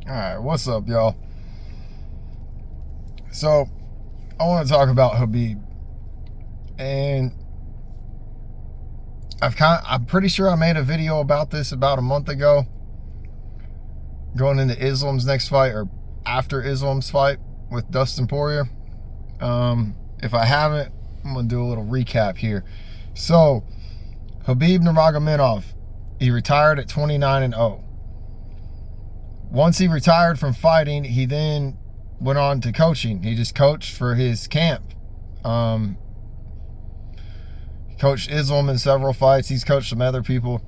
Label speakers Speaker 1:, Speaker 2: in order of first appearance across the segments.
Speaker 1: All right, what's up, y'all? So, I want to talk about Khabib, and I'm pretty sure I made a video about this about a month ago, going into Islam's next fight or after Islam's fight with Dustin Poirier. If I haven't, I'm gonna do a little recap here. So, Khabib Nurmagomedov, he retired at 29-0. Once he retired from fighting, he then went on to coaching. He just coached for his camp. He coached Islam in several fights. He's coached some other people.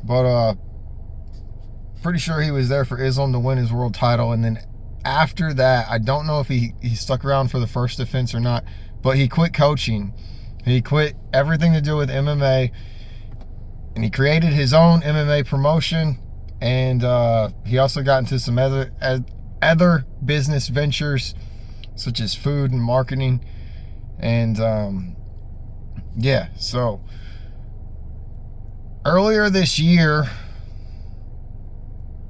Speaker 1: But pretty sure he was there for Islam to win his world title. And then after that, I don't know if he stuck around for the first defense or not, but he quit coaching. He quit everything to do with MMA. And he created his own MMA promotion. And he also got into some other business ventures, such as food and marketing. And yeah, so earlier this year,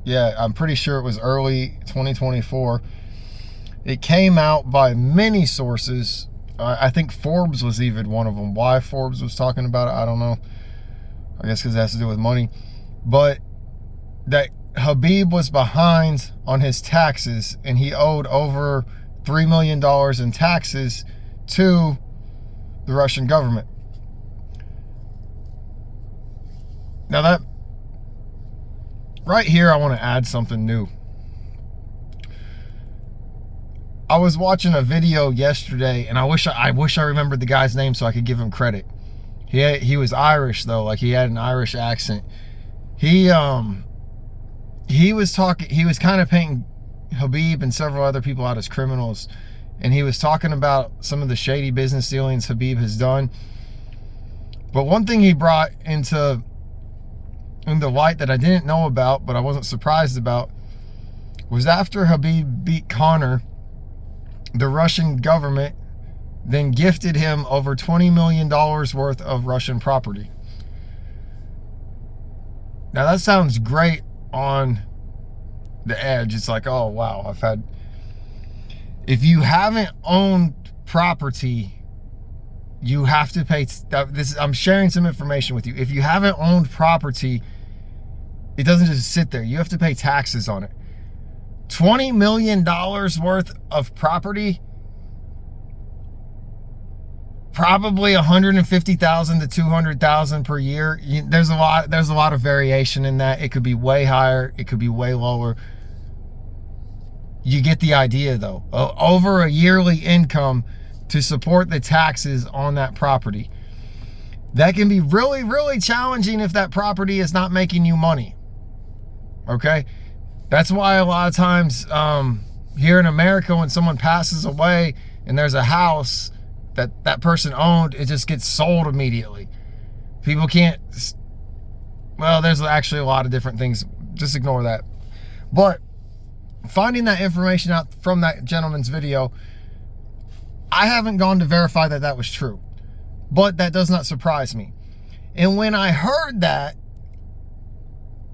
Speaker 1: yeah, I'm pretty sure it was early 2024, it came out by many sources. I think Forbes was even one of them. Why Forbes was talking about it, I don't know. I guess because it has to do with money. But that Khabib was behind on his taxes, and he owed over $3 million in taxes to the Russian government. Now that, right here, I want to add something new. I was watching a video yesterday, and I wish I remembered the guy's name so I could give him credit. He was Irish, though, like he had an Irish accent. He was kind of painting Khabib and several other people out as criminals, and he was talking about some of the shady business dealings Khabib has done. But one thing he brought into light that I didn't know about, but I wasn't surprised about, was after Khabib beat Conor, the Russian government then gifted him over $20 million worth of Russian property. Now that sounds great on the edge. It's like, oh wow, if you haven't owned property, you have to pay. I'm sharing some information with you. If you haven't owned property, it doesn't just sit there. You have to pay taxes on it. $20 million worth of property, probably $150,000 to $200,000 per year. There's a lot of variation in that. It could be way higher, it could be way lower. You get the idea, though. Over a yearly income to support the taxes on that property. That can be really, really challenging if that property is not making you money. Okay? That's why a lot of times here in America, when someone passes away and there's a house that person owned, it just gets sold immediately. People can't, well, there's actually a lot of different things. Just ignore that. But finding that information out from that gentleman's video, I haven't gone to verify that that was true, but that does not surprise me. And when I heard that,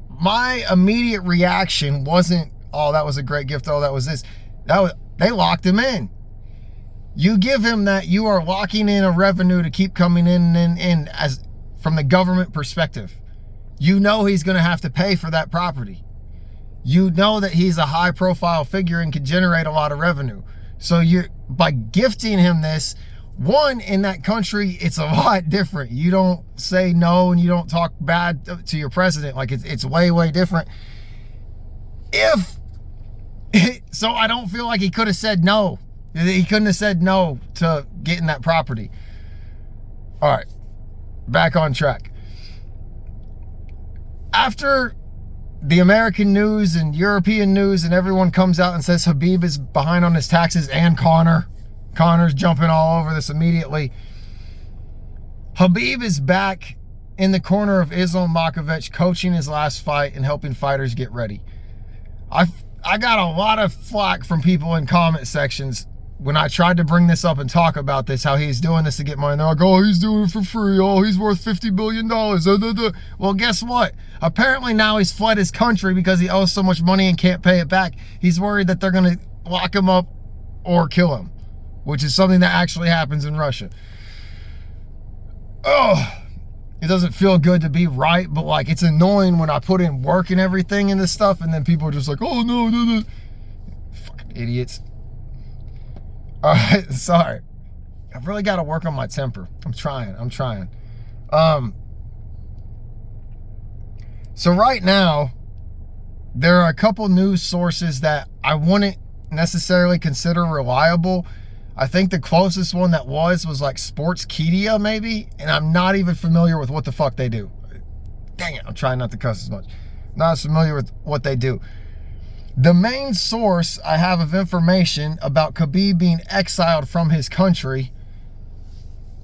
Speaker 1: my immediate reaction wasn't, oh, that was a great gift, oh, that was this. They locked him in. You give him that, you are locking in a revenue to keep coming in as from the government perspective. You know he's going to have to pay for that property. You know that he's a high profile figure and can generate a lot of revenue. So by gifting him this, one, in that country, it's a lot different. You don't say no and you don't talk bad to your president. Like it's way, way different. So I don't feel like he could have said no. He couldn't have said no to getting that property. All right, back on track. After the American news and European news and everyone comes out and says Khabib is behind on his taxes, and Conor's jumping all over this immediately. Khabib is back in the corner of Islam Makhachev, coaching his last fight and helping fighters get ready. I got a lot of flack from people in comment sections when I tried to bring this up and talk about this, how he's doing this to get money, they're like, oh, he's doing it for free. Oh, he's worth $50 billion. Well, guess what? Apparently now he's fled his country because he owes so much money and can't pay it back. He's worried that they're going to lock him up or kill him, which is something that actually happens in Russia. Oh, it doesn't feel good to be right, but like it's annoying when I put in work and everything in this stuff and then people are just like, oh, no. Fucking idiots. All right, sorry. I've really got to work on my temper. I'm trying. So right now, there are a couple news sources that I wouldn't necessarily consider reliable. I think the closest one that was like Sportskeeda maybe, and I'm not even familiar with what the fuck they do. Dang it, I'm trying not to cuss as much. Not as familiar with what they do. The main source I have of information about Khabib being exiled from his country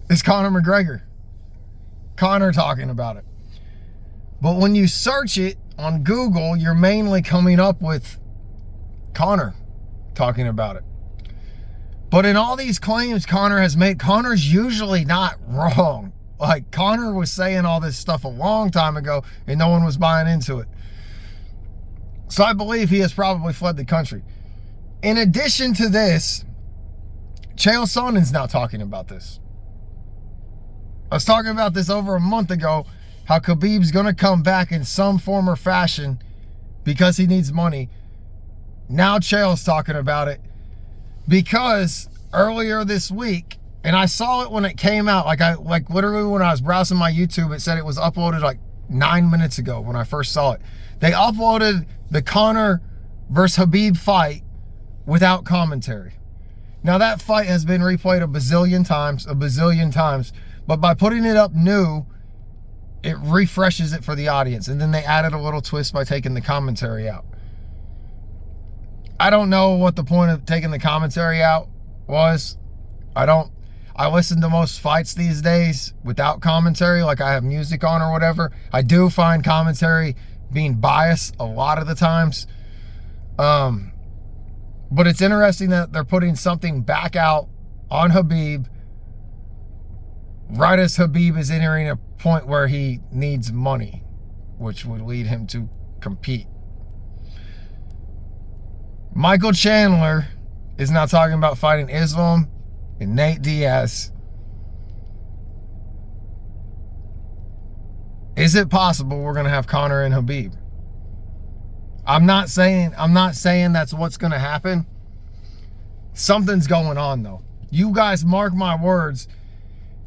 Speaker 1: is Conor McGregor. Conor talking about it. But when you search it on Google, you're mainly coming up with Conor talking about it. But in all these claims Conor has made, Conor's usually not wrong. Like, Conor was saying all this stuff a long time ago and no one was buying into it. So I believe he has probably fled the country. In addition to this, Chael Sonnen's now talking about this. I was talking about this over a month ago, how Khabib's going to come back in some form or fashion because he needs money. Now Chael's talking about it because earlier this week, and I saw it when it came out, like literally when I was browsing my YouTube, it said it was uploaded like 9 minutes ago when I first saw it. They uploaded the Conor versus Khabib fight without commentary. Now that fight has been replayed a bazillion times, but by putting it up new, it refreshes it for the audience. And then they added a little twist by taking the commentary out. I don't know what the point of taking the commentary out was. I listen to most fights these days without commentary, like I have music on or whatever. I do find commentary being biased a lot of the times. But it's interesting that they're putting something back out on Khabib right as Khabib is entering a point where he needs money, which would lead him to compete. Michael Chandler is now talking about fighting Islam and Nate Diaz. Is it possible we're going to have Conor and Khabib? I'm not saying that's what's going to happen. Something's going on though. You guys mark my words.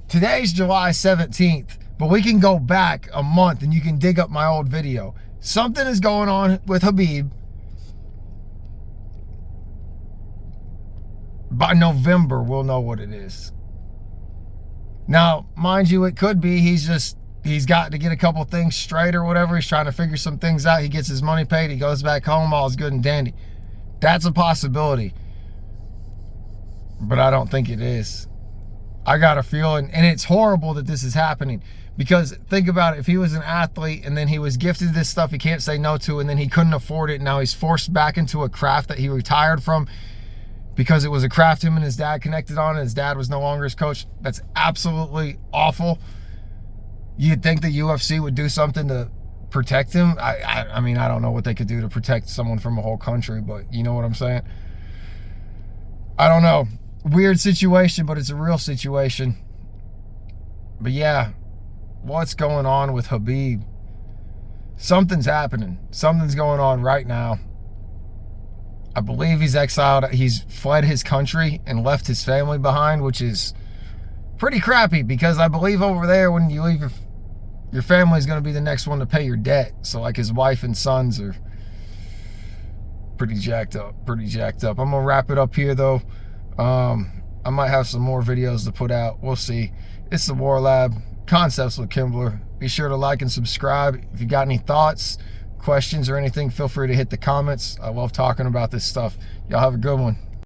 Speaker 1: Today's July 17th, but we can go back a month and you can dig up my old video. Something is going on with Khabib. By November, we'll know what it is. Now, mind you, it could be he's got to get a couple things straight or whatever. He's trying to figure some things out. He gets his money paid. He goes back home. All is good and dandy. That's a possibility. But I don't think it is. I got a feeling, and it's horrible that this is happening, because think about it. If he was an athlete and then he was gifted this stuff he can't say no to, and then he couldn't afford it, and now he's forced back into a craft that he retired from because it was a craft him and his dad connected on, and his dad was no longer his coach. That's absolutely awful. You'd think the UFC would do something to protect him. I mean, I don't know what they could do to protect someone from a whole country, but you know what I'm saying? I don't know. Weird situation, but it's a real situation. But yeah, what's going on with Khabib? Something's happening. Something's going on right now. I believe he's exiled. He's fled his country and left his family behind, which is pretty crappy, because I believe over there, when you leave, your family is going to be the next one to pay your debt. So like his wife and sons are pretty jacked up. I'm going to wrap it up here though. I might have some more videos to put out. We'll see. It's the War Lab. Concepts with Kimbler. Be sure to like and subscribe. If you got any thoughts, questions, or anything, feel free to hit the comments. I love talking about this stuff. Y'all have a good one.